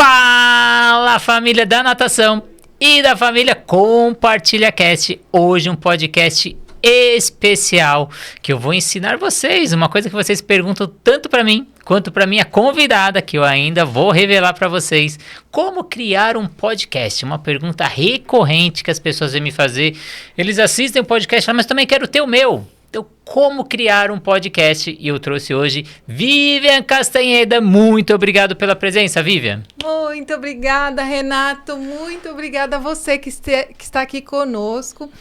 Fala, família da natação e da família Compartilha Cast. Hoje um podcast especial que eu vou ensinar vocês uma coisa que vocês perguntam tanto para mim quanto para minha convidada, que eu ainda vou revelar para vocês. Como criar um podcast? Uma pergunta recorrente que as pessoas vêm me fazer. Eles assistem o podcast, mas também quero ter o meu. Então, como criar um podcast? E eu trouxe hoje Vivian Castanheda. Muito obrigado pela presença, Vivian. Muito obrigada, Renato. Muito obrigada a você que está aqui conosco.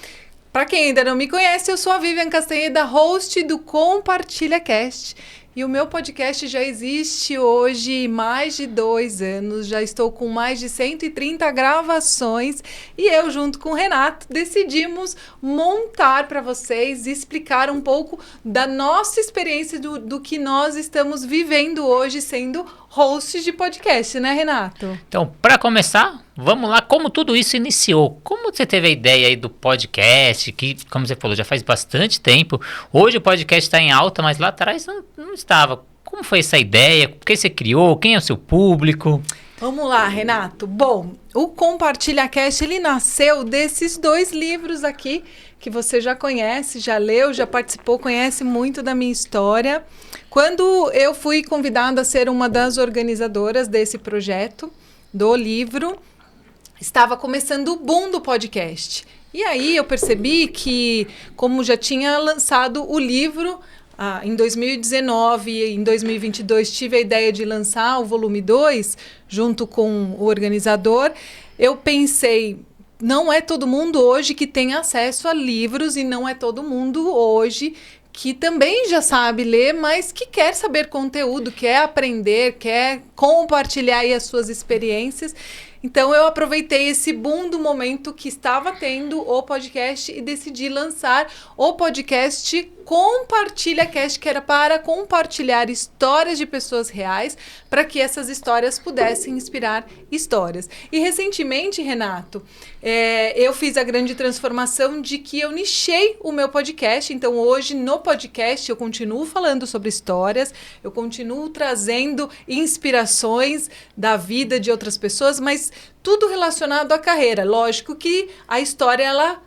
Para quem ainda não me conhece, eu sou a Vivian Castanheda, host do Compartilha Cast. E o meu podcast já existe hoje mais de 2 anos, já estou com mais de 130 gravações e eu, junto com o Renato, decidimos montar para vocês e explicar um pouco da nossa experiência do que nós estamos vivendo hoje sendo hosts de podcast, né, Renato? Então, para começar, vamos lá, como tudo isso iniciou? Como você teve a ideia aí do podcast, que, como você falou, já faz bastante tempo. Hoje o podcast está em alta, mas lá atrás não estava. Como foi essa ideia? Por que você criou? Quem é o seu público? Vamos lá, Renato. Bom, o Compartilha Cast, ele nasceu desses 2 livros aqui, que você já conhece, já leu, já participou, conhece muito da minha história. Quando eu fui convidada a ser uma das organizadoras desse projeto, do livro, estava começando o boom do podcast. E aí eu percebi que, como já tinha lançado o livro, em 2019 e em 2022 tive a ideia de lançar o volume 2, junto com o organizador, eu pensei, não é todo mundo hoje que tem acesso a livros e não é todo mundo hoje que também já sabe ler, mas que quer saber conteúdo, quer aprender, quer compartilhar aí as suas experiências. Então, eu aproveitei esse boom do momento que estava tendo o podcast e decidi lançar o podcast Compartilha Cast, que era para compartilhar histórias de pessoas reais, para que essas histórias pudessem inspirar histórias. E recentemente, Renato, eu fiz a grande transformação de que eu nichei o meu podcast. Então, hoje, no podcast, eu continuo falando sobre histórias, eu continuo trazendo inspirações da vida de outras pessoas, mas tudo relacionado à carreira. Lógico que a história, ela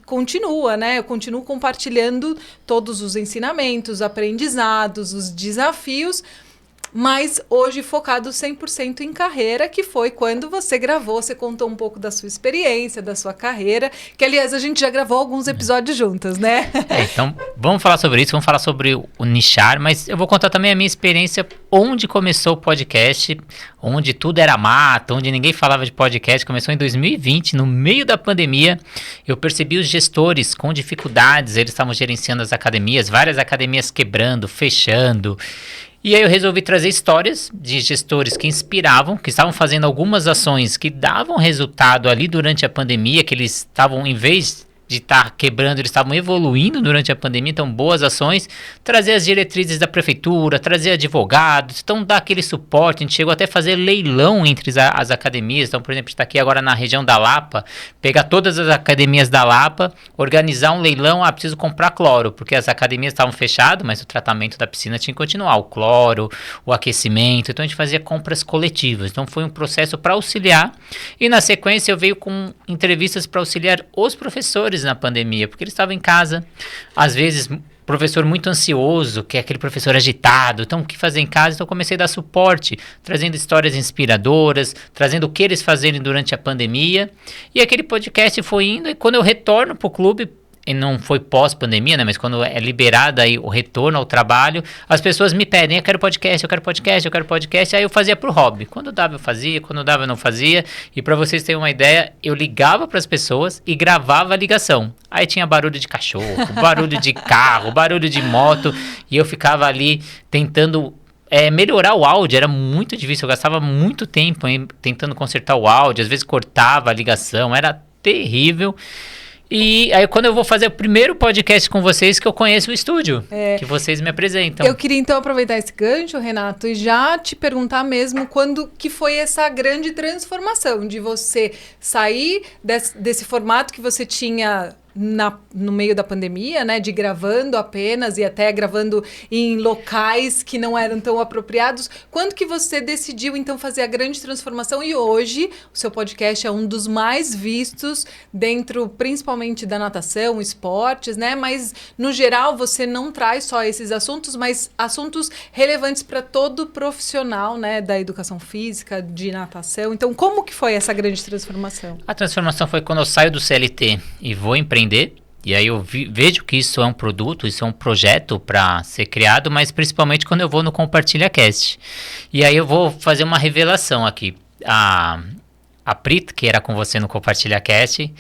continua, né? Eu continuo compartilhando todos os ensinamentos, aprendizados, os desafios, mas hoje focado 100% em carreira, que foi quando você gravou, você contou um pouco da sua experiência, da sua carreira, que aliás a gente já gravou alguns episódios juntas, né? Então, vamos falar sobre isso, vamos falar sobre o nichar, mas eu vou contar também a minha experiência onde começou o podcast, onde tudo era mato, onde ninguém falava de podcast. Começou em 2020, no meio da pandemia. Eu percebi os gestores com dificuldades, eles estavam gerenciando as academias, várias academias quebrando, fechando. E aí eu resolvi trazer histórias de gestores que inspiravam, que estavam fazendo algumas ações que davam resultado ali durante a pandemia, que eles estavam, em vez de estar quebrando, eles estavam evoluindo durante a pandemia, então boas ações, trazer as diretrizes da prefeitura, trazer advogados, então dar aquele suporte. A gente chegou até a fazer leilão entre as academias. Então, por exemplo, a gente está aqui agora na região da Lapa, pegar todas as academias da Lapa, organizar um leilão, preciso comprar cloro, porque as academias estavam fechadas, mas o tratamento da piscina tinha que continuar, o cloro, o aquecimento, então a gente fazia compras coletivas. Então foi um processo para auxiliar, e na sequência eu veio com entrevistas para auxiliar os professores na pandemia, porque eles estavam em casa, às vezes professor muito ansioso, que é aquele professor agitado, então o que fazer em casa? Então eu comecei a dar suporte, trazendo histórias inspiradoras, trazendo o que eles fazerem durante a pandemia, e aquele podcast foi indo, e quando eu retorno para o clube, e não foi pós-pandemia, né, mas quando é liberado aí o retorno ao trabalho, as pessoas me pedem, eu quero podcast, eu quero podcast, eu quero podcast, aí eu fazia pro hobby. Quando dava eu fazia, quando dava eu não fazia, e para vocês terem uma ideia, eu ligava para as pessoas e gravava a ligação. Aí tinha barulho de cachorro, barulho de carro, barulho de moto, e eu ficava ali tentando melhorar o áudio. Era muito difícil, eu gastava muito tempo tentando consertar o áudio, às vezes cortava a ligação, era terrível. E aí quando eu vou fazer o primeiro podcast com vocês, que eu conheço o estúdio, que vocês me apresentam. Eu queria então aproveitar esse gancho, Renato, e já te perguntar mesmo quando que foi essa grande transformação de você sair desse formato que você tinha no meio da pandemia, né? De gravando apenas e até gravando em locais que não eram tão apropriados. Quando que você decidiu, então, fazer a grande transformação? E hoje, o seu podcast é um dos mais vistos dentro, principalmente da natação, esportes, né? Mas, no geral, você não traz só esses assuntos, mas assuntos relevantes para todo profissional, né? Da educação física, de natação. Então, como que foi essa grande transformação? A transformação foi quando eu saio do CLT e vou empreender. E aí eu vejo que isso é um produto, isso é um projeto para ser criado, mas principalmente quando eu vou no Compartilha Cast. E aí eu vou fazer uma revelação aqui. A Prit, que era com você no Compartilha Cast,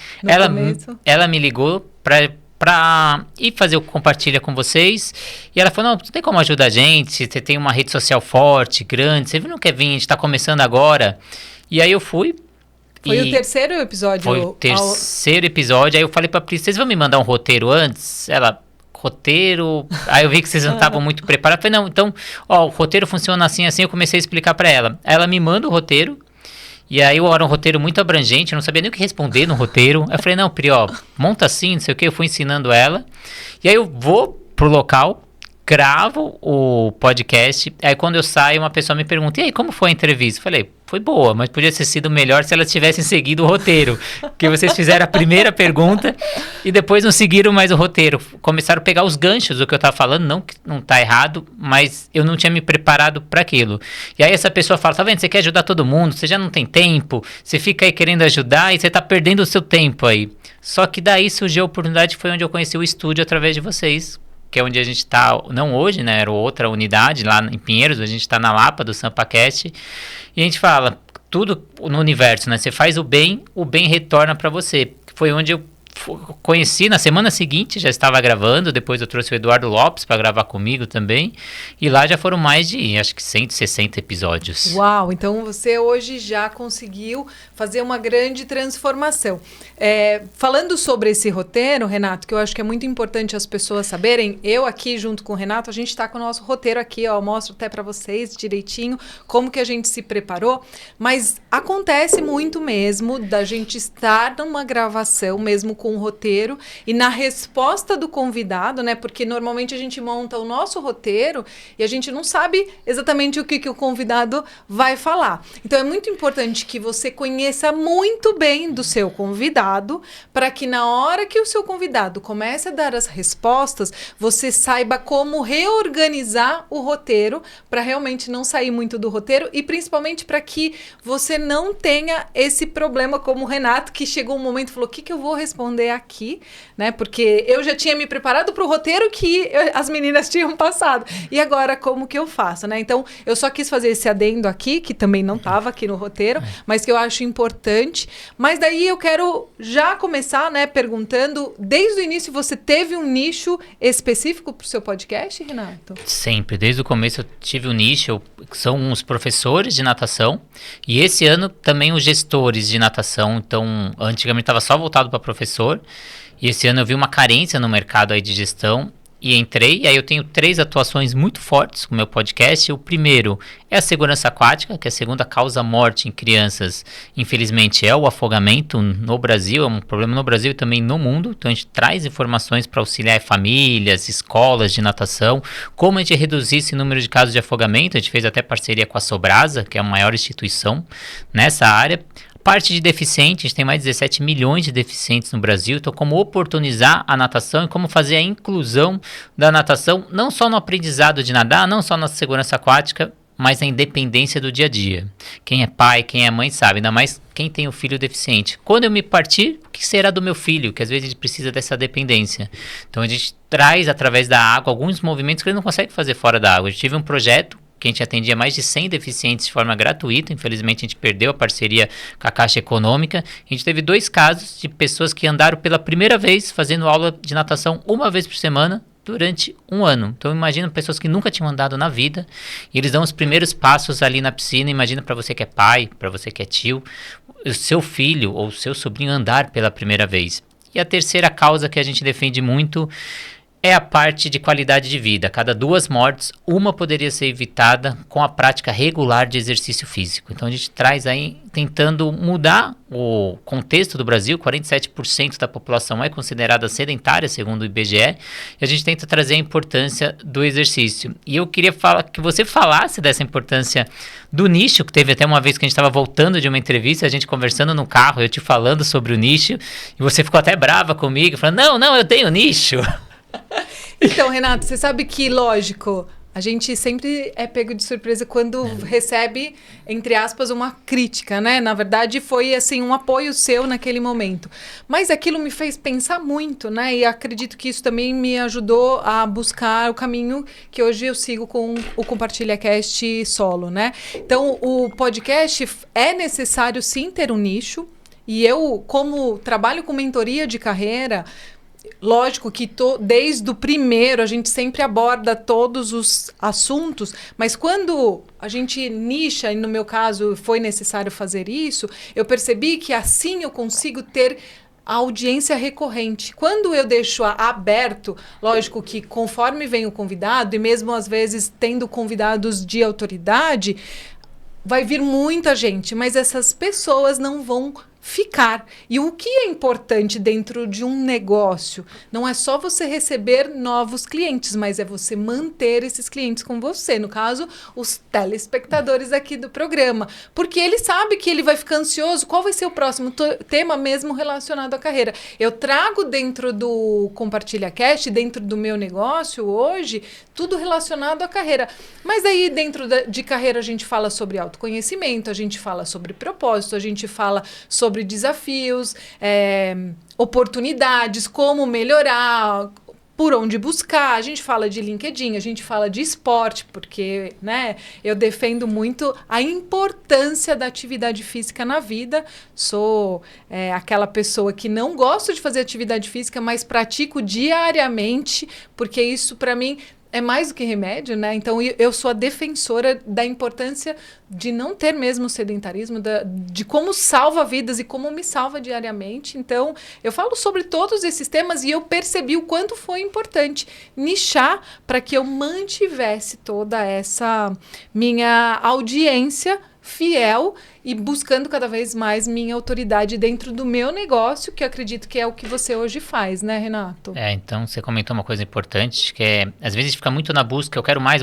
ela me ligou para ir fazer o Compartilha com vocês. E ela falou, não tem como ajudar a gente, você tem uma rede social forte, grande, você não quer vir, a gente está começando agora. E aí eu fui. Foi o terceiro episódio. Foi o terceiro episódio. Aí eu falei pra Pri, vocês vão me mandar um roteiro antes? Ela, roteiro... Aí eu vi que vocês não estavam muito preparados. Eu falei, não, então, ó, o roteiro funciona assim, assim. Eu comecei a explicar pra ela. Aí ela me manda o roteiro. E aí era um roteiro muito abrangente. Eu não sabia nem o que responder no roteiro. Aí eu falei, não, Pri, ó, monta assim, não sei o que. Eu fui ensinando ela. E aí eu vou pro local, gravo o podcast. Aí quando eu saio, uma pessoa me pergunta, e aí, como foi a entrevista? Eu falei, foi boa, mas podia ter sido melhor se elas tivessem seguido o roteiro. Porque vocês fizeram a primeira pergunta e depois não seguiram mais o roteiro. Começaram a pegar os ganchos do que eu estava falando, não que não está errado, mas eu não tinha me preparado para aquilo. E aí essa pessoa fala, tá vendo, você quer ajudar todo mundo, você já não tem tempo, você fica aí querendo ajudar e você está perdendo o seu tempo aí. Só que daí surgiu a oportunidade, foi onde eu conheci o estúdio através de vocês, que é onde a gente está, não hoje, né, era outra unidade lá em Pinheiros, a gente está na Lapa do SampaCast, e a gente fala, tudo no universo, né, você faz o bem retorna para você. Foi onde eu conheci, na semana seguinte já estava gravando, depois eu trouxe o Eduardo Lopes para gravar comigo também, e lá já foram mais de, acho que 160 episódios. Uau, então você hoje já conseguiu fazer uma grande transformação. Falando sobre esse roteiro, Renato, que eu acho que é muito importante as pessoas saberem, eu aqui junto com o Renato, a gente está com o nosso roteiro aqui, ó, eu mostro até para vocês direitinho como que a gente se preparou, mas acontece muito mesmo da gente estar numa gravação mesmo com um roteiro e na resposta do convidado, né? Porque normalmente a gente monta o nosso roteiro e a gente não sabe exatamente o que o convidado vai falar. Então é muito importante que você conheça muito bem do seu convidado para que na hora que o seu convidado comece a dar as respostas, você saiba como reorganizar o roteiro para realmente não sair muito do roteiro e principalmente para que você não tenha esse problema como o Renato, que chegou um momento e falou, o que eu vou responder aqui, né? Porque eu já tinha me preparado para o roteiro que as meninas tinham passado. E agora, como que eu faço, né? Então, eu só quis fazer esse adendo aqui, que também não estava aqui no roteiro, mas que eu acho importante. Mas daí eu quero já começar, né, perguntando, desde o início você teve um nicho específico para o seu podcast, Renato? Sempre, desde o começo eu tive um nicho, são os professores de natação, e esse ano também os gestores de natação. Então, antigamente estava só voltado para professor, e esse ano eu vi uma carência no mercado aí de gestão e entrei, e aí eu tenho 3 atuações muito fortes com o meu podcast. O primeiro é a segurança aquática, que é a segunda causa morte em crianças, infelizmente, é o afogamento no Brasil, é um problema no Brasil e também no mundo. Então a gente traz informações para auxiliar famílias, escolas de natação, como a gente reduzir esse número de casos de afogamento. A gente fez até parceria com a Sobrasa, que é a maior instituição nessa área. Parte de deficiente, a gente tem mais de 17 milhões de deficientes no Brasil, então como oportunizar a natação e como fazer a inclusão da natação, não só no aprendizado de nadar, não só na segurança aquática, mas na independência do dia a dia. Quem é pai, quem é mãe sabe, ainda mais quem tem um filho deficiente. Quando eu me partir, o que será do meu filho? Que às vezes ele precisa dessa dependência. Então a gente traz através da água alguns movimentos que ele não consegue fazer fora da água. Eu tive um projeto que a gente atendia mais de 100 deficientes de forma gratuita. Infelizmente, a gente perdeu a parceria com a Caixa Econômica. A gente teve 2 casos de pessoas que andaram pela primeira vez fazendo aula de natação uma vez por semana durante 1 ano. Então, imagina pessoas que nunca tinham andado na vida e eles dão os primeiros passos ali na piscina. Imagina para você que é pai, para você que é tio, o seu filho ou o seu sobrinho andar pela primeira vez. E a terceira causa que a gente defende muito é a parte de qualidade de vida. Cada 2 mortes, uma poderia ser evitada com a prática regular de exercício físico. Então a gente traz aí, tentando mudar o contexto do Brasil. 47% da população é considerada sedentária, segundo o IBGE, e a gente tenta trazer a importância do exercício. E eu queria que você falasse dessa importância do nicho, que teve até uma vez que a gente estava voltando de uma entrevista, a gente conversando no carro, eu te falando sobre o nicho, e você ficou até brava comigo, falando, não, eu tenho nicho. Então, Renato, você sabe que, lógico, a gente sempre é pego de surpresa quando recebe, entre aspas, uma crítica, né? Na verdade, foi, assim, um apoio seu naquele momento. Mas aquilo me fez pensar muito, né? E acredito que isso também me ajudou a buscar o caminho que hoje eu sigo com o Compartilha Cast solo, né? Então, o podcast é necessário, sim, ter um nicho. E eu, como trabalho com mentoria de carreira... Lógico que desde o primeiro a gente sempre aborda todos os assuntos, mas quando a gente nicha, e no meu caso foi necessário fazer isso, eu percebi que assim eu consigo ter a audiência recorrente. Quando eu deixo aberto, lógico que conforme vem o convidado, e mesmo às vezes tendo convidados de autoridade, vai vir muita gente, mas essas pessoas não vão ficar. E o que é importante dentro de um negócio não é só você receber novos clientes, mas é você manter esses clientes com você. No caso, os telespectadores aqui do programa. Porque ele sabe que ele vai ficar ansioso. Qual vai ser o próximo tema mesmo relacionado à carreira? Eu trago dentro do Compartilha Cast, dentro do meu negócio hoje, tudo relacionado à carreira. Mas aí dentro de carreira a gente fala sobre autoconhecimento, a gente fala sobre propósito, a gente fala sobre desafios, oportunidades, como melhorar, por onde buscar. A gente fala de LinkedIn, a gente fala de esporte, porque, né, eu defendo muito a importância da atividade física na vida. Sou aquela pessoa que não gosta de fazer atividade física, mas pratico diariamente, porque isso, para mim, é mais do que remédio, né? Então, eu sou a defensora da importância de não ter mesmo sedentarismo, de como salva vidas e como me salva diariamente. Então, eu falo sobre todos esses temas e eu percebi o quanto foi importante nichar para que eu mantivesse toda essa minha audiência fiel e buscando cada vez mais minha autoridade dentro do meu negócio, que eu acredito que é o que você hoje faz, né, Renato? Então você comentou uma coisa importante, que é, às vezes fica muito na busca, eu quero mais,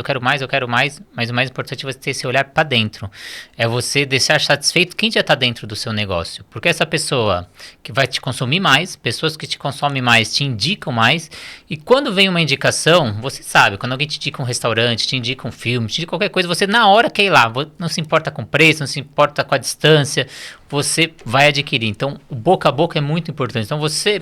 mas o mais importante é você ter esse olhar para dentro. É você deixar satisfeito quem já está dentro do seu negócio. Porque essa pessoa que vai te consumir mais, pessoas que te consomem mais te indicam mais, e quando vem uma indicação, você sabe, quando alguém te indica um restaurante, te indica um filme, te indica qualquer coisa, você na hora quer ir lá, não se importa com preço, não se importa com a distância, você vai adquirir. Então, o boca a boca é muito importante. Então, você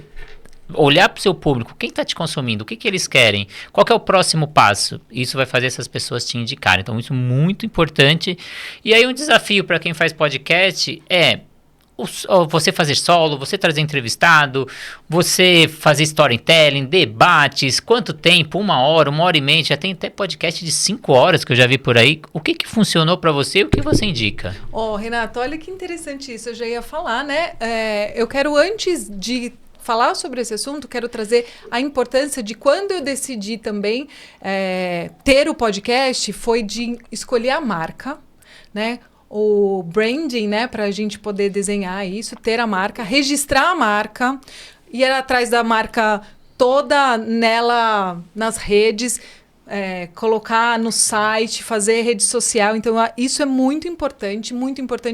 olhar para o seu público, quem está te consumindo, o que eles querem, qual que é o próximo passo, isso vai fazer essas pessoas te indicarem. Então, isso é muito importante. E aí, um desafio para quem faz podcast é você fazer solo, você trazer entrevistado, você fazer storytelling, debates, quanto tempo? 1 hora e meia, já tem até podcast de 5 horas que eu já vi por aí. O que funcionou para você e o que você indica? Renato, olha que interessante isso, eu já ia falar, né? Eu quero, antes de falar sobre esse assunto, quero trazer a importância de quando eu decidi também ter o podcast, foi de escolher a marca, né? O branding, né, para a gente poder desenhar isso, ter a marca, registrar a marca, ir atrás da marca toda nela, nas redes, colocar no site, fazer rede social. Então, isso é muito importante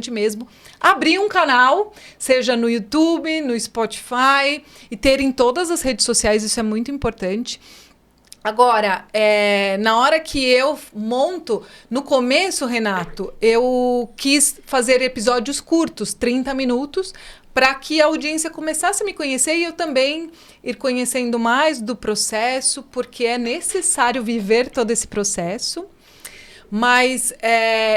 mesmo. Abrir um canal, seja no YouTube, no Spotify, e ter em todas as redes sociais, isso é muito importante. Agora, na hora que eu monto, no começo, Renato, eu quis fazer episódios curtos, 30 minutos, para que a audiência começasse a me conhecer e eu também ir conhecendo mais do processo, porque é necessário viver todo esse processo. Mas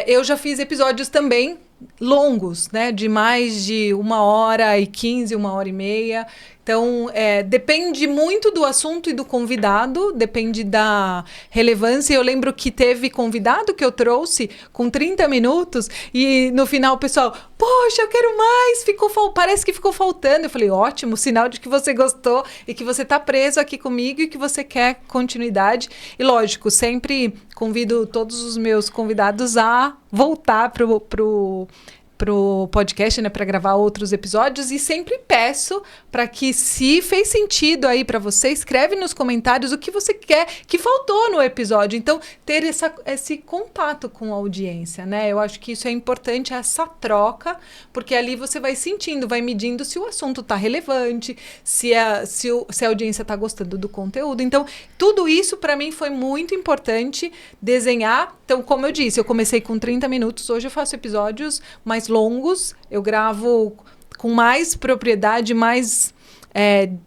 eu já fiz episódios também longos, né? De mais de 1h15, 1h30. Então, depende muito do assunto e do convidado, depende da relevância. Eu lembro que teve convidado que eu trouxe com 30 minutos e no final o pessoal, poxa, eu quero mais, parece que ficou faltando. Eu falei, ótimo, sinal de que você gostou e que você está preso aqui comigo e que você quer continuidade. E lógico, sempre convido todos os meus convidados a voltar pro podcast, né, para gravar outros episódios, e sempre peço para que, se fez sentido aí para você, escreve nos comentários o que você quer que faltou no episódio. Então, ter esse contato com a audiência, né? Eu acho que isso é importante, essa troca, porque ali você vai sentindo, vai medindo se o assunto está relevante, se a audiência está gostando do conteúdo. Então, tudo isso para mim foi muito importante desenhar. Então, como eu disse, eu comecei com 30 minutos, hoje eu faço episódios mais longos, eu gravo com mais propriedade, mais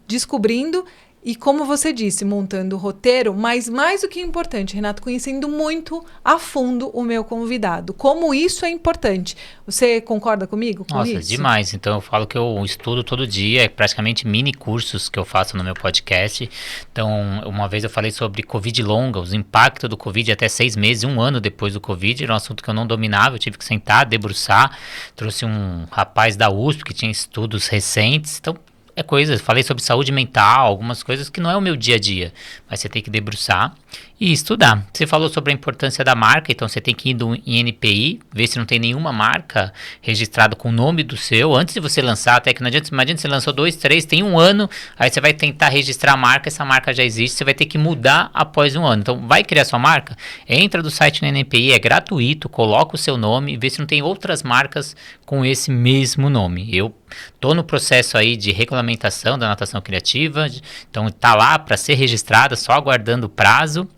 descobrindo e, como você disse, montando o roteiro, mas mais do que importante, Renato, conhecendo muito a fundo o meu convidado. Como isso é importante. Você concorda comigo com isso? Nossa, demais. Então eu falo que eu estudo todo dia, é praticamente mini cursos que eu faço no meu podcast. Então, uma vez eu falei sobre Covid longa, os impactos do Covid até 6 meses, 1 ano depois do Covid. Era um assunto que eu não dominava, eu tive que sentar, debruçar. Trouxe um rapaz da USP que tinha estudos recentes. Então, falei sobre saúde mental, algumas coisas que não é o meu dia a dia, mas você tem que debruçar e estudar. Você falou sobre a importância da marca, então você tem que ir em NPI, ver se não tem nenhuma marca registrada com o nome do seu, antes de você lançar, até que não adianta, imagina você lançou 2, 3, tem 1 ano, aí você vai tentar registrar a marca, essa marca já existe, você vai ter que mudar após 1 ano. Então, vai criar sua marca? Entra do site no NPI, é gratuito, coloca o seu nome e vê se não tem outras marcas com esse mesmo nome. Eu estou no processo aí de regulamentação da natação criativa, então está lá para ser registrada, só aguardando o prazo.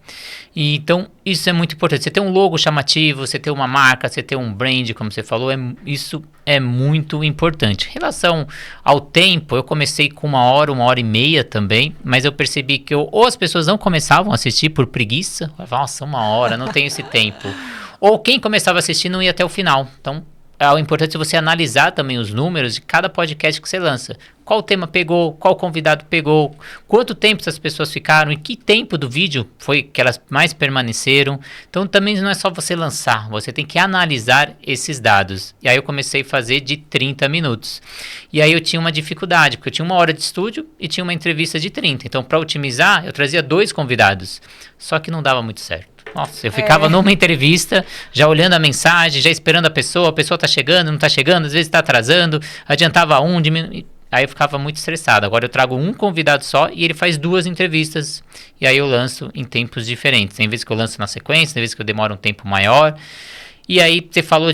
E então isso é muito importante. Você ter um logo chamativo, você ter uma marca, você ter um brand, como você falou, isso é muito importante. Em relação ao tempo, eu comecei com 1h, 1h30 também, mas eu percebi que ou as pessoas não começavam a assistir por preguiça, nossa, 1 hora, não tenho esse tempo. Ou quem começava a assistir não ia até o final. Então, é importante você analisar também os números de cada podcast que você lança. Qual tema pegou, qual convidado pegou, quanto tempo essas pessoas ficaram e que tempo do vídeo foi que elas mais permaneceram. Então também não é só você lançar, você tem que analisar esses dados. E aí eu comecei a fazer de 30 minutos. E aí eu tinha uma dificuldade, porque eu tinha 1 hora de estúdio e tinha uma entrevista de 30. Então, para otimizar, eu trazia 2 convidados. Só que não dava muito certo. Nossa, eu ficava numa entrevista, já olhando a mensagem, já esperando a pessoa tá chegando, não tá chegando, às vezes tá atrasando, adiantava aí eu ficava muito estressado. Agora eu trago um convidado só e ele faz 2 entrevistas, e aí eu lanço em tempos diferentes. Tem vezes que eu lanço na sequência, tem vezes que eu demoro um tempo maior. E aí você falou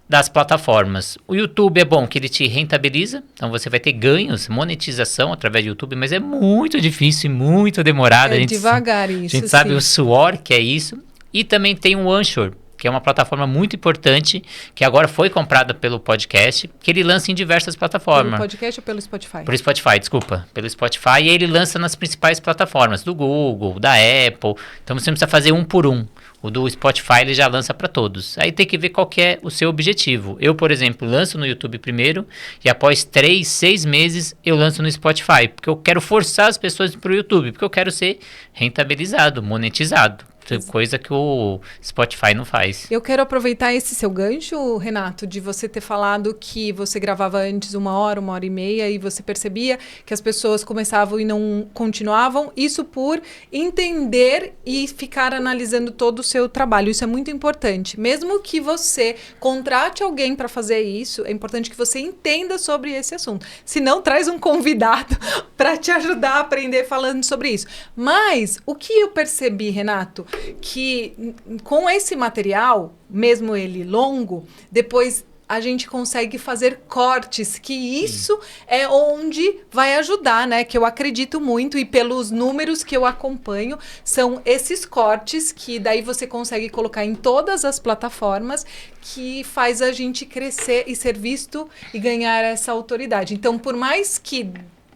das plataformas. O YouTube é bom que ele te rentabiliza, então você vai ter ganhos, monetização através do YouTube, mas é muito difícil e muito demorado. Devagar isso. A gente sabe o suor que é isso. E também tem o Anchor, que é uma plataforma muito importante, que agora foi comprada pelo podcast, que ele lança em diversas plataformas. Pelo podcast ou pelo Spotify? Pelo Spotify, desculpa. Pelo Spotify, e ele lança nas principais plataformas, do Google, da Apple. Então você não precisa fazer um por um. O do Spotify ele já lança para todos. Aí tem que ver qual que é o seu objetivo. Eu, por exemplo, lanço no YouTube primeiro e após 3, 6 meses eu lanço no Spotify. Porque eu quero forçar as pessoas para o YouTube. Porque eu quero ser rentabilizado, monetizado. Coisa que o Spotify não faz. Eu quero aproveitar esse seu gancho, Renato, de você ter falado que você gravava antes 1 hora, 1h30 e você percebia que as pessoas começavam e não continuavam. Isso por entender e ficar analisando todo o seu trabalho. Isso é muito importante. Mesmo que você contrate alguém para fazer isso, é importante que você entenda sobre esse assunto. Se não, traz um convidado para te ajudar a aprender falando sobre isso. Mas o que eu percebi, Renato, que com esse material, mesmo ele longo, depois a gente consegue fazer cortes, que isso é onde vai ajudar, né? Que eu acredito muito, e pelos números que eu acompanho, são esses cortes que daí você consegue colocar em todas as plataformas, que faz a gente crescer e ser visto e ganhar essa autoridade. Então, por mais que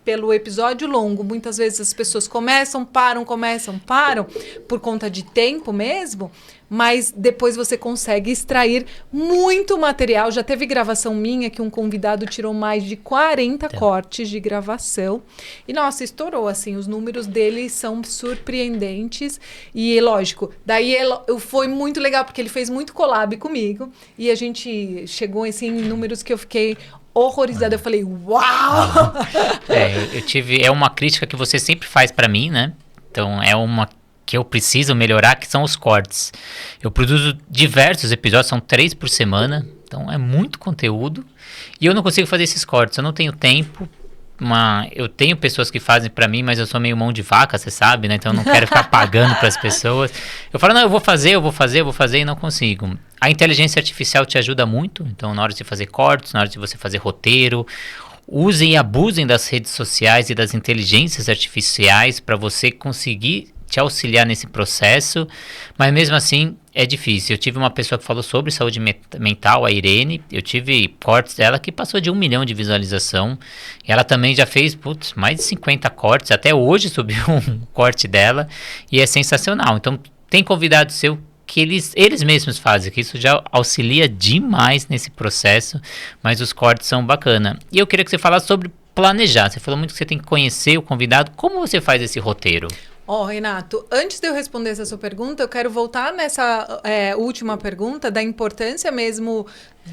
pelo episódio longo, muitas vezes as pessoas começam, param, por conta de tempo mesmo, mas depois você consegue extrair muito material. Já teve gravação minha que um convidado tirou mais de 40 cortes de gravação. E, nossa, estourou, assim, os números dele são surpreendentes. E, lógico, daí foi muito legal, porque ele fez muito collab comigo. E a gente chegou, assim, em números que eu fiquei horrorizada. Eu falei, uau! É uma crítica que você sempre faz pra mim, né? Então, é uma que eu preciso melhorar, que são os cortes. Eu produzo diversos episódios, são 3 por semana, então é muito conteúdo, e eu não consigo fazer esses cortes, eu não tenho tempo. Eu tenho pessoas que fazem pra mim, mas eu sou meio mão de vaca, você sabe, né? Então eu não quero ficar pagando pras pessoas. Eu falo, não, eu vou fazer e não consigo. A inteligência artificial te ajuda muito, então na hora de fazer cortes, na hora de você fazer roteiro, usem e abusem das redes sociais e das inteligências artificiais para você conseguir te auxiliar nesse processo, mas mesmo assim é difícil. Eu tive uma pessoa que falou sobre saúde mental, a Irene, eu tive cortes dela que passou de 1 milhão de visualização, e ela também já fez mais de 50 cortes, até hoje subiu um corte dela, e é sensacional. Então tem convidado seu que eles mesmos fazem, que isso já auxilia demais nesse processo, mas os cortes são bacana. E eu queria que você falasse sobre planejar. Você falou muito que você tem que conhecer o convidado. Como você faz esse roteiro? Renato, antes de eu responder essa sua pergunta, eu quero voltar nessa última pergunta da importância mesmo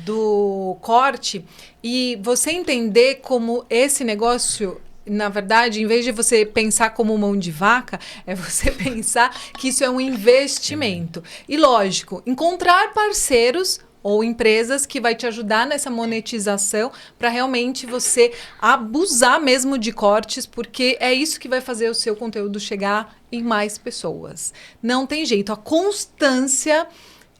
do corte e você entender como esse negócio, na verdade, em vez de você pensar como mão de vaca, é você pensar que isso é um investimento. E lógico, encontrar parceiros ou empresas que vai te ajudar nessa monetização para realmente você abusar mesmo de cortes, porque é isso que vai fazer o seu conteúdo chegar em mais pessoas. Não tem jeito, a constância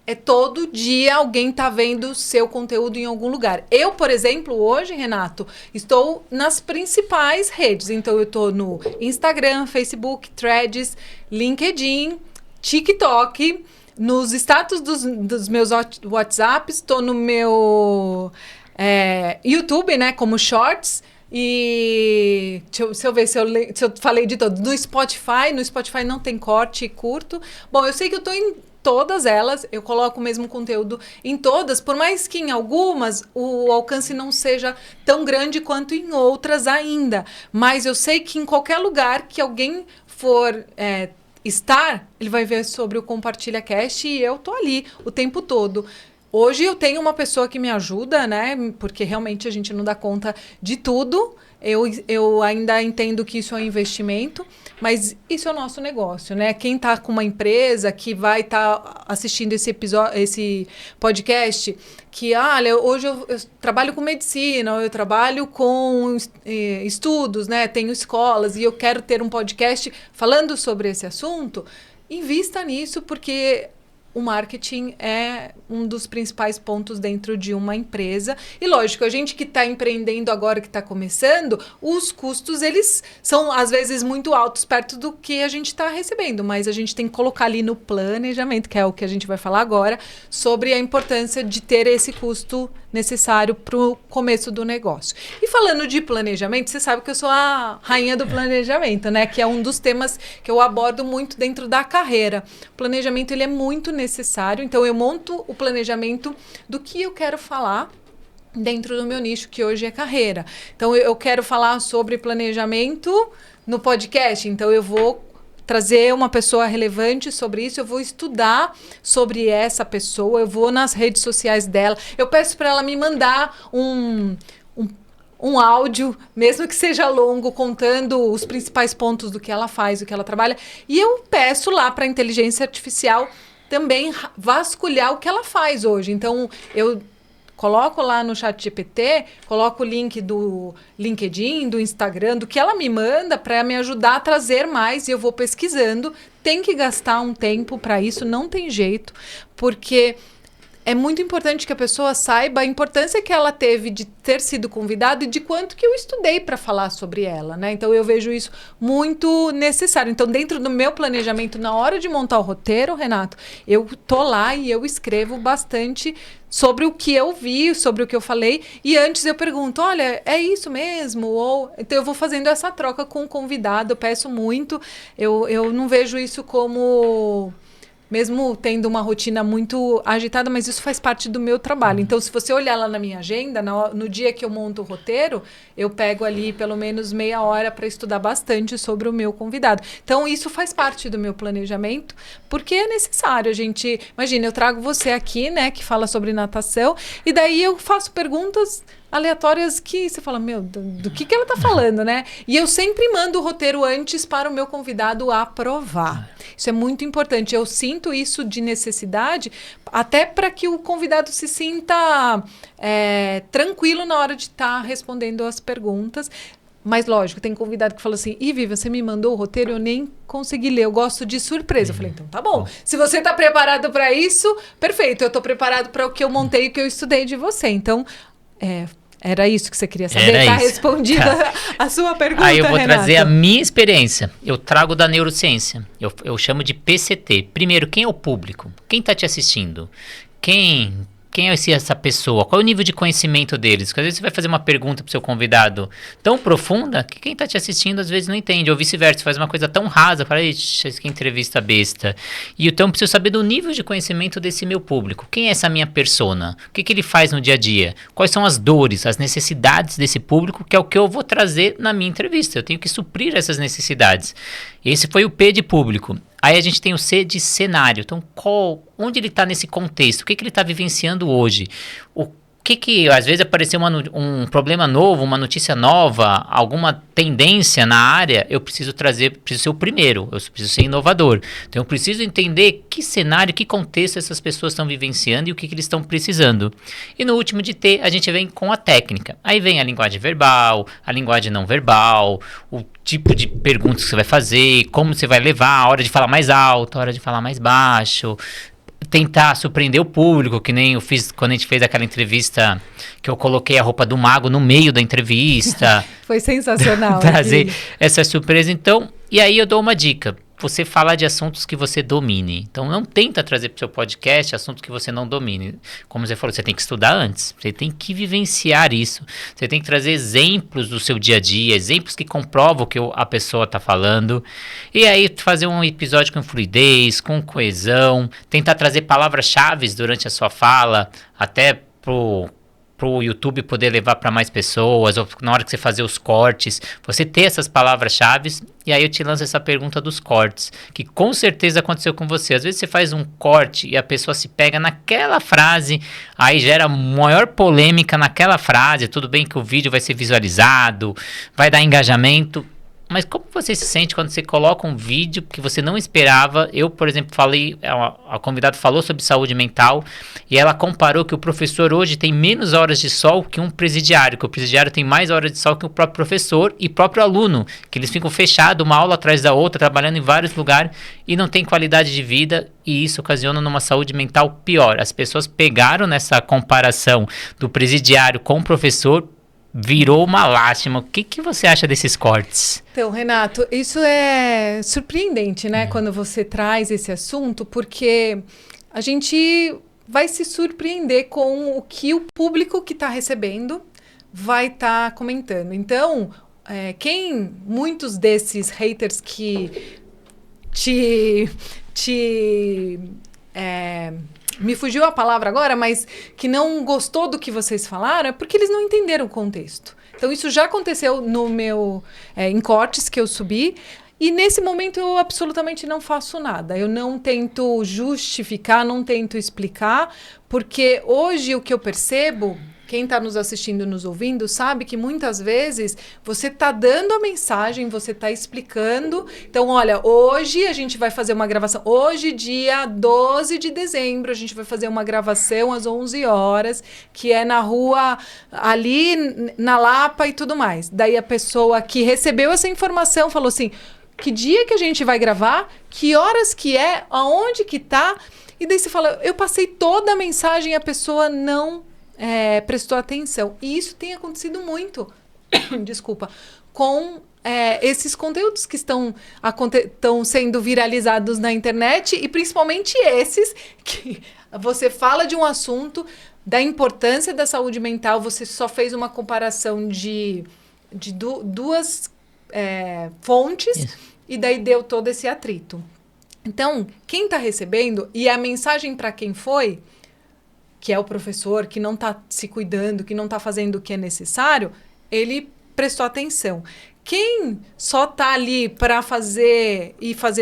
é todo dia alguém tá vendo o seu conteúdo em algum lugar. Eu, por exemplo, hoje, Renato, estou nas principais redes. Então, eu estou no Instagram, Facebook, Threads, LinkedIn, TikTok, nos status dos meus WhatsApps, estou no meu YouTube, né, como Shorts. E deixa eu ver se eu falei de todos. No Spotify não tem corte curto. Bom, eu sei que eu estou em todas elas, eu coloco o mesmo conteúdo em todas, por mais que em algumas o alcance não seja tão grande quanto em outras ainda. Mas eu sei que em qualquer lugar que alguém for estar, ele vai ver sobre o Compartilha Cast e eu tô ali o tempo todo. Hoje eu tenho uma pessoa que me ajuda, né? Porque realmente a gente não dá conta de tudo. Eu ainda entendo que isso é um investimento, mas isso é o nosso negócio, né? Quem está com uma empresa que vai estar assistindo esse podcast, que olha, hoje eu trabalho com medicina, eu trabalho com estudos, né? Tenho escolas e eu quero ter um podcast falando sobre esse assunto, invista nisso, porque o marketing é um dos principais pontos dentro de uma empresa. E lógico, a gente que está empreendendo agora, que está começando, os custos, eles são às vezes muito altos perto do que a gente está recebendo. Mas a gente tem que colocar ali no planejamento, que é o que a gente vai falar agora, sobre a importância de ter esse custo necessário para o começo do negócio. E falando de planejamento, você sabe que eu sou a rainha do planejamento, né? Que é um dos temas que eu abordo muito dentro da carreira. O planejamento, ele é muito necessário, então eu monto o planejamento do que eu quero falar dentro do meu nicho, que hoje é carreira. Então eu quero falar sobre planejamento no podcast, então eu vou trazer uma pessoa relevante sobre isso, eu vou estudar sobre essa pessoa, eu vou nas redes sociais dela, eu peço para ela me mandar um áudio, mesmo que seja longo, contando os principais pontos do que ela faz, do que ela trabalha, e eu peço lá para a inteligência artificial também vasculhar o que ela faz hoje. Então, eu coloco lá no ChatGPT, coloco o link do LinkedIn, do Instagram, do que ela me manda para me ajudar a trazer mais, e eu vou pesquisando. Tem que gastar um tempo para isso, não tem jeito, porque é muito importante que a pessoa saiba a importância que ela teve de ter sido convidada e de quanto que eu estudei para falar sobre ela, né? Então, eu vejo isso muito necessário. Então, dentro do meu planejamento, na hora de montar o roteiro, Renato, eu tô lá e eu escrevo bastante sobre o que eu vi, sobre o que eu falei. E antes eu pergunto, olha, é isso mesmo? Ou então eu vou fazendo essa troca com o convidado, eu peço muito. Eu não vejo isso como... Mesmo tendo uma rotina muito agitada, mas isso faz parte do meu trabalho. Então, se você olhar lá na minha agenda, no dia que eu monto o roteiro, eu pego ali pelo menos meia hora para estudar bastante sobre o meu convidado. Então, isso faz parte do meu planejamento, porque é necessário. A gente, imagina, eu trago você aqui, né, que fala sobre natação, e daí eu faço perguntas aleatórias que você fala, meu, do que ela tá falando, né? E eu sempre mando o roteiro antes para o meu convidado aprovar. Isso é muito importante. Eu sinto isso de necessidade, até para que o convidado se sinta tranquilo na hora de estar respondendo as perguntas. Mas, lógico, tem convidado que fala assim, Vivian, você me mandou o roteiro, eu nem consegui ler, eu gosto de surpresa. Eu falei, então tá bom. Se você tá preparado para isso, perfeito. Eu tô preparado para o que eu montei, o que eu estudei de você. Então, era isso que você queria saber? Está respondida a sua pergunta, Aí eu vou Renato. trazer a minha experiência. Eu trago da neurociência. Eu chamo de PCT. Primeiro, quem é o público? Quem está te assistindo? Quem é essa pessoa? Qual é o nível de conhecimento deles? Porque às vezes você vai fazer uma pergunta pro seu convidado tão profunda que quem tá te assistindo às vezes não entende. Ou vice-versa, você faz uma coisa tão rasa, fala, ixi, que entrevista besta. E então eu preciso saber do nível de conhecimento desse meu público. Quem é essa minha persona? O que ele faz no dia a dia? Quais são as dores, as necessidades desse público, que é o que eu vou trazer na minha entrevista. Eu tenho que suprir essas necessidades. Esse foi o P de público. Aí a gente tem o C de cenário. Então, onde ele está nesse contexto? O que ele está vivenciando hoje? O que às vezes apareceu um problema novo, uma notícia nova, alguma tendência na área, eu preciso ser o primeiro, eu preciso ser inovador. Então eu preciso entender que cenário, que contexto essas pessoas estão vivenciando e o que eles estão precisando. E no último de T, a gente vem com a técnica. Aí vem a linguagem verbal, a linguagem não verbal, o tipo de perguntas que você vai fazer, como você vai levar, a hora de falar mais alto, a hora de falar mais baixo, tentar surpreender o público, que nem eu fiz quando a gente fez aquela entrevista que eu coloquei a roupa do mago no meio da entrevista. Foi sensacional. Trazer essa surpresa. Então, e aí eu dou uma dica. Você falar de assuntos que você domine. Então, não tenta trazer para o seu podcast assuntos que você não domine. Como você falou, você tem que estudar antes. Você tem que vivenciar isso. Você tem que trazer exemplos do seu dia a dia, exemplos que comprovam o que a pessoa está falando. E aí, fazer um episódio com fluidez, com coesão. Tentar trazer palavras-chave durante a sua fala, até pro YouTube poder levar para mais pessoas, ou na hora que você fazer os cortes, você ter essas palavras-chave. E aí eu te lanço essa pergunta dos cortes, que com certeza aconteceu com você. Às vezes você faz um corte e a pessoa se pega naquela frase, aí gera maior polêmica naquela frase. Tudo bem que o vídeo vai ser visualizado, vai dar engajamento, mas como você se sente quando você coloca um vídeo que você não esperava? Eu, por exemplo, a convidada falou sobre saúde mental e ela comparou que o professor hoje tem menos horas de sol que um presidiário, que o presidiário tem mais horas de sol que o próprio professor e próprio aluno, que eles ficam fechados, uma aula atrás da outra, trabalhando em vários lugares e não tem qualidade de vida, e isso ocasiona numa saúde mental pior. As pessoas pegaram nessa comparação do presidiário com o professor, virou uma lástima. O que você acha desses cortes? Então, Renato, isso é surpreendente, né? Quando você traz esse assunto, porque a gente vai se surpreender com o que o público que está recebendo vai estar comentando. Então, muitos desses haters que me fugiu a palavra agora, mas que não gostou do que vocês falaram, é porque eles não entenderam o contexto. Então, isso já aconteceu no em cortes que eu subi, e nesse momento eu absolutamente não faço nada. Eu não tento justificar, não tento explicar, porque hoje o que eu percebo... Quem está nos assistindo, nos ouvindo, sabe que muitas vezes você está dando a mensagem, você está explicando. Então, olha, hoje a gente vai fazer uma gravação. Hoje, dia 12 de dezembro, a gente vai fazer uma gravação às 11 horas, que é na rua ali, na Lapa e tudo mais. Daí a pessoa que recebeu essa informação falou assim, que dia que a gente vai gravar? Que horas que é? Aonde que tá? E daí você fala, eu passei toda a mensagem e a pessoa não prestou atenção. E isso tem acontecido muito, desculpa, com esses conteúdos que estão sendo viralizados na internet, e principalmente esses que você fala de um assunto, da importância da saúde mental, você só fez uma comparação de duas fontes, isso. E daí deu todo esse atrito. Então, quem está recebendo, e a mensagem para quem foi, que é o professor, que não está se cuidando, que não está fazendo o que é necessário, ele prestou atenção. Quem só está ali para fazer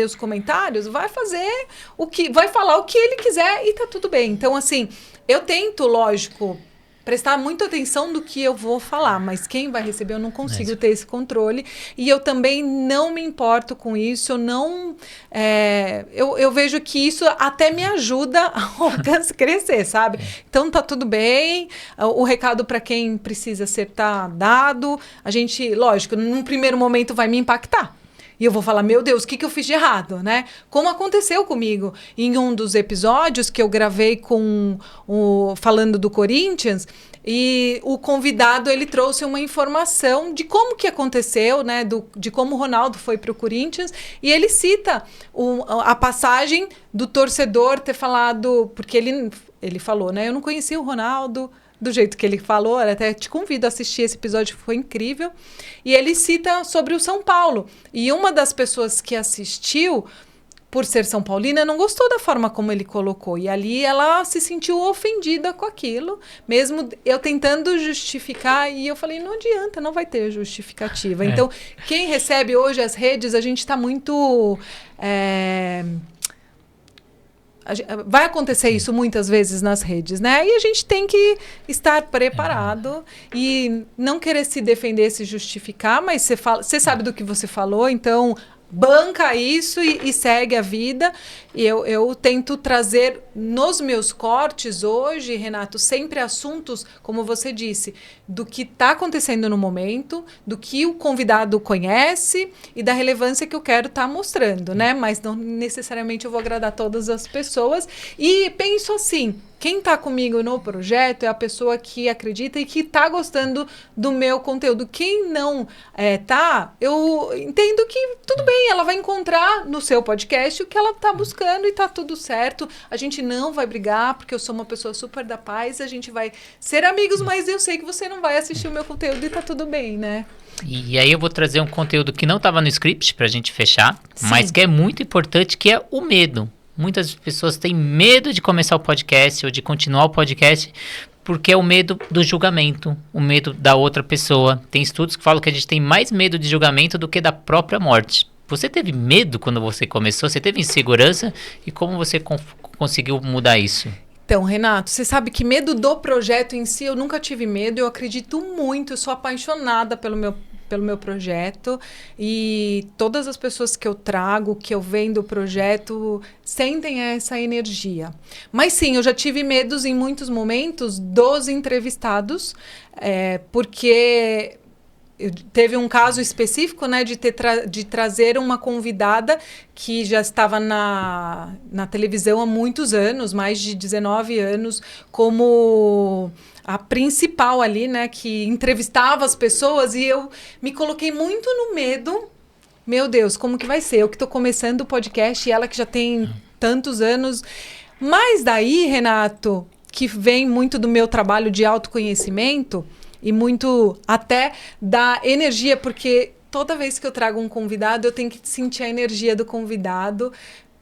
os comentários, vai falar o que ele quiser e tá tudo bem. Então, assim, eu tento, lógico, prestar muita atenção do que eu vou falar, mas quem vai receber eu não consigo ter esse controle, e eu também não me importo com isso, eu vejo que isso até me ajuda a crescer, sabe? Então tá tudo bem, o recado para quem precisa ser dado, a gente, lógico, num primeiro momento vai me impactar. E eu vou falar, meu Deus, o que eu fiz de errado, né? Como aconteceu comigo em um dos episódios que eu gravei falando do Corinthians, e o convidado, ele trouxe uma informação de como que aconteceu, né? De como o Ronaldo foi para o Corinthians, e ele cita a passagem do torcedor ter falado, porque ele falou, né? Eu não conhecia o Ronaldo do jeito que ele falou, até te convido a assistir esse episódio, foi incrível. E ele cita sobre o São Paulo. E uma das pessoas que assistiu, por ser São Paulina, não gostou da forma como ele colocou. E ali ela se sentiu ofendida com aquilo, mesmo eu tentando justificar. E eu falei, não adianta, não vai ter justificativa. Então, quem recebe hoje as redes, a gente está muito... Vai acontecer isso muitas vezes nas redes, né? E a gente tem que estar preparado e não querer se defender, se justificar, mas você sabe do que você falou, então banca isso e segue a vida. E eu tento trazer nos meus cortes hoje, Renato, sempre assuntos, como você disse, do que está acontecendo no momento, do que o convidado conhece e da relevância que eu quero estar mostrando, né? Mas não necessariamente eu vou agradar todas as pessoas. E penso assim, quem está comigo no projeto é a pessoa que acredita e que está gostando do meu conteúdo. Quem não eu entendo que tudo bem, ela vai encontrar no seu podcast o que ela está buscando e está tudo certo. A gente não vai brigar, porque eu sou uma pessoa super da paz, a gente vai ser amigos, mas eu sei que você não vai assistir o meu conteúdo e está tudo bem, né? E aí eu vou trazer um conteúdo que não estava no script pra gente fechar, mas que é muito importante, que é o medo. Muitas pessoas têm medo de começar o podcast ou de continuar o podcast porque é o medo do julgamento, o medo da outra pessoa. Tem estudos que falam que a gente tem mais medo de julgamento do que da própria morte. Você teve medo quando você começou? Você teve insegurança? E como você conseguiu mudar isso? Então, Renato, você sabe que medo do projeto em si, eu nunca tive medo, eu acredito muito, eu sou apaixonada pelo meu projeto, e todas as pessoas que eu trago, que eu venho do projeto, sentem essa energia. Mas sim, eu já tive medos em muitos momentos dos entrevistados, porque teve um caso específico, né, de trazer uma convidada que já estava na televisão há muitos anos, mais de 19 anos, como a principal ali, né, que entrevistava as pessoas, e eu me coloquei muito no medo. Meu Deus, como que vai ser? Eu que estou começando o podcast e ela que já tem tantos anos. Mas daí, Renato, que vem muito do meu trabalho de autoconhecimento e muito até da energia, porque toda vez que eu trago um convidado, eu tenho que sentir a energia do convidado,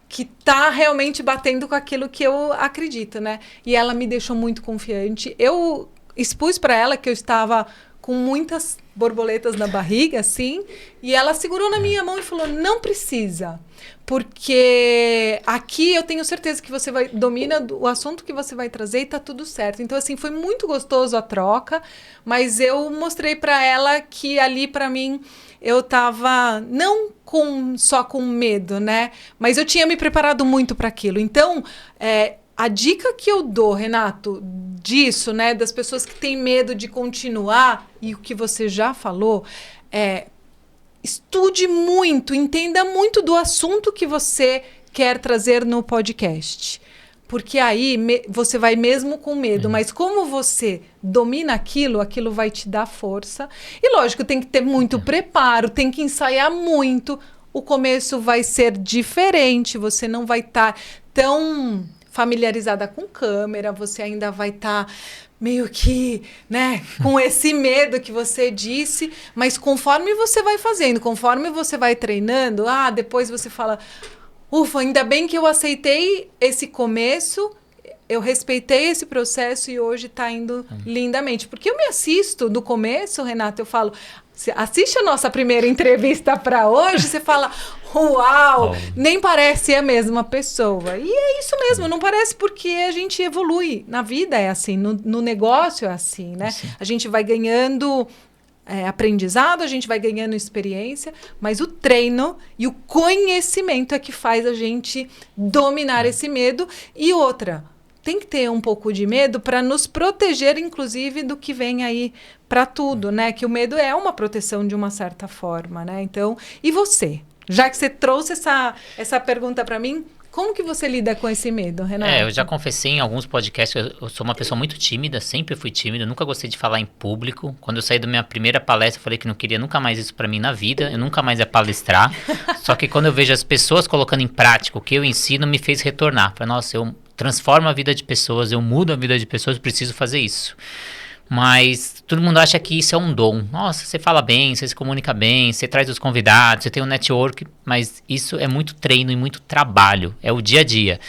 que tá realmente batendo com aquilo que eu acredito, né? E ela me deixou muito confiante. Eu expus para ela que eu estava com muitas borboletas na barriga, assim, e ela segurou na minha mão e falou, não precisa, porque aqui eu tenho certeza que você domina o assunto que você vai trazer e tá tudo certo. Então, assim, foi muito gostoso a troca, mas eu mostrei para ela que ali, para mim, eu tava não só com medo, né? Mas eu tinha me preparado muito para aquilo. Então, a dica que eu dou, Renato, disso, né, das pessoas que têm medo de continuar, e o que você já falou, estude muito, entenda muito do assunto que você quer trazer no podcast. porque aí você vai mesmo com medo, mas como você domina aquilo vai te dar força. E lógico, tem que ter muito preparo, tem que ensaiar muito. O começo vai ser diferente, você não vai estar tão familiarizada com câmera, você ainda vai estar meio que, né, com esse medo que você disse, mas conforme você vai fazendo, conforme você vai treinando, depois você fala, ufa, ainda bem que eu aceitei esse começo, eu respeitei esse processo e hoje está indo lindamente. Porque eu me assisto do começo, Renato, eu falo, assiste a nossa primeira entrevista para hoje, você fala, uau, nem parece a mesma pessoa. E é isso mesmo, não parece porque a gente evolui. Na vida é assim, no negócio é assim, né? Sim. A gente vai ganhando aprendizado, a gente vai ganhando experiência, mas o treino e o conhecimento é que faz a gente dominar esse medo. E outra, tem que ter um pouco de medo para nos proteger, inclusive, do que vem aí para tudo, né? Que o medo é uma proteção de uma certa forma, né? Então, e você? Já que você trouxe essa pergunta para mim, como que você lida com esse medo, Renato? Eu já confessei em alguns podcasts, eu sou uma pessoa muito tímida, sempre fui tímida, nunca gostei de falar em público. Quando eu saí da minha primeira palestra, eu falei que não queria nunca mais isso para mim na vida, eu nunca mais ia palestrar. Só que quando eu vejo as pessoas colocando em prática o que eu ensino, me fez retornar. Falei, nossa, eu transformo a vida de pessoas, eu mudo a vida de pessoas, preciso fazer isso. Mas todo mundo acha que isso é um dom. Nossa, você fala bem, você se comunica bem, você traz os convidados, você tem um network, mas isso é muito treino e muito trabalho, é o dia a dia.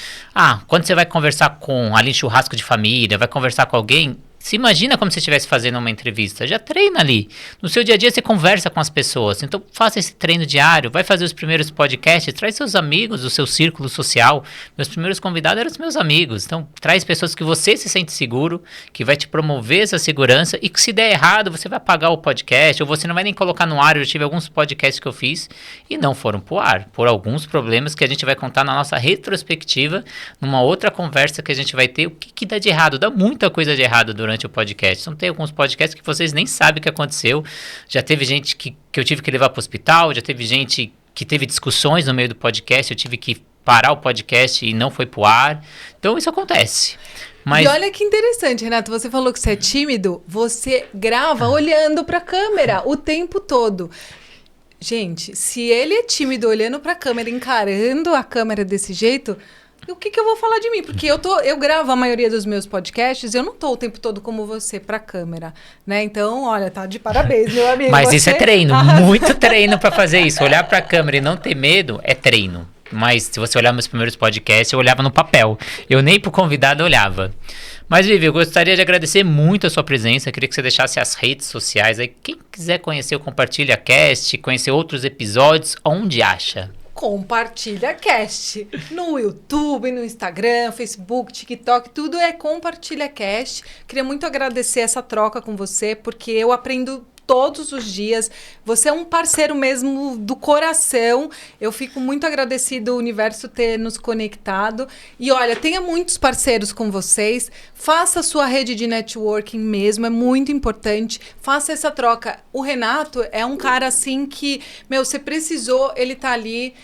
Quando você vai conversar com ali churrasco de família, vai conversar com alguém, se imagina como se estivesse fazendo uma entrevista, já treina ali. No seu dia a dia você conversa com as pessoas, então faça esse treino diário, vai fazer os primeiros podcasts, traz seus amigos, o seu círculo social. Meus primeiros convidados eram os meus amigos, então traz pessoas que você se sente seguro, que vai te promover essa segurança e que se der errado você vai apagar o podcast ou você não vai nem colocar no ar. Eu tive alguns podcasts que eu fiz e não foram pro ar, por alguns problemas que a gente vai contar na nossa retrospectiva, numa outra conversa que a gente vai ter. O que dá de errado? Dá muita coisa de errado durante o podcast. Então tem alguns podcasts que vocês nem sabem o que aconteceu. Já teve gente que eu tive que levar para o hospital, já teve gente que teve discussões no meio do podcast, eu tive que parar o podcast e não foi pro ar. Então isso acontece. Mas... E olha que interessante, Renato, você falou que você é tímido, você grava olhando para a câmera o tempo todo. Gente, se ele é tímido olhando para a câmera, encarando a câmera desse jeito, o que eu vou falar de mim? Porque eu gravo a maioria dos meus podcasts, eu não tô o tempo todo como você pra câmera, né? Então, olha, tá de parabéns, meu amigo. Mas isso é treino, muito treino pra fazer isso. Olhar pra câmera e não ter medo é treino. Mas se você olhar meus primeiros podcasts, eu olhava no papel. Eu nem pro convidado olhava. Mas, Vivi, eu gostaria de agradecer muito a sua presença. Eu queria que você deixasse as redes sociais aí. Quem quiser conhecer o Compartilha Cast, conhecer outros episódios, onde acha? Compartilha Cast. No YouTube, no Instagram, Facebook, TikTok, tudo é Compartilha Cast. Queria muito agradecer essa troca com você, porque eu aprendo todos os dias. Você é um parceiro mesmo do coração. Eu fico muito agradecido o universo ter nos conectado. E olha, tenha muitos parceiros com vocês. Faça a sua rede de networking mesmo, é muito importante. Faça essa troca. O Renato é um cara assim que, você precisou, ele tá ali.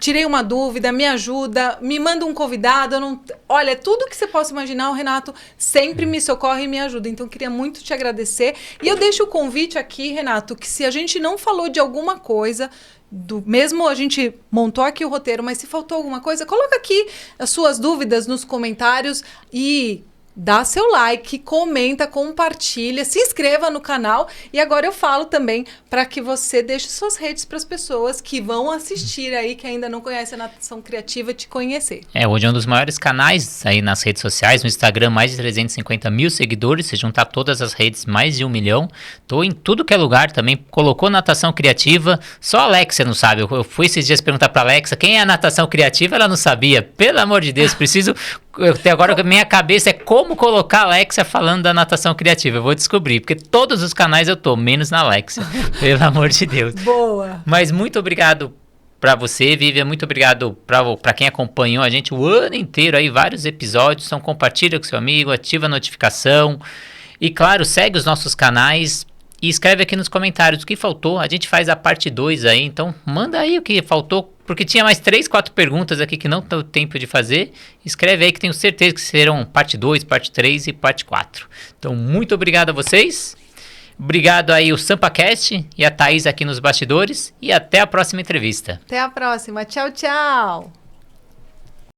Tirei uma dúvida, me ajuda, me manda um convidado. Olha, tudo que você possa imaginar, o Renato sempre me socorre e me ajuda. Então, queria muito te agradecer. E eu deixo o convite aqui, Renato, que se a gente não falou de alguma coisa, mesmo a gente montou aqui o roteiro, mas se faltou alguma coisa, coloca aqui as suas dúvidas nos comentários e... dá seu like, comenta, compartilha, se inscreva no canal. E agora eu falo também para que você deixe suas redes para as pessoas que vão assistir aí, que ainda não conhecem a Natação Criativa, te conhecer. Hoje é um dos maiores canais aí nas redes sociais, no Instagram, mais de 350 mil seguidores, se juntar todas as redes, mais de 1 milhão. Tô em tudo que é lugar também, colocou Natação Criativa, só a Alexia não sabe. Eu fui esses dias perguntar para a Alexa quem é a Natação Criativa, ela não sabia. Pelo amor de Deus, preciso... Até agora, minha cabeça é como colocar a Alexia falando da Natação Criativa. Eu vou descobrir, porque todos os canais eu tô, menos na Alexia. Pelo amor de Deus. Boa. Mas muito obrigado pra você, Vivian. Muito obrigado pra quem acompanhou a gente o ano inteiro aí, vários episódios. Então compartilha com seu amigo, ativa a notificação. E claro, segue os nossos canais e escreve aqui nos comentários o que faltou. A gente faz a parte 2 aí, então manda aí o que faltou. porque tinha mais 3, 4 perguntas aqui que não deu tempo de fazer. Escreve aí que tenho certeza que serão parte 2, parte 3 e parte 4. Então, muito obrigado a vocês. Obrigado aí o SampaCast e a Thaís aqui nos bastidores. E até a próxima entrevista. Até a próxima. Tchau, tchau.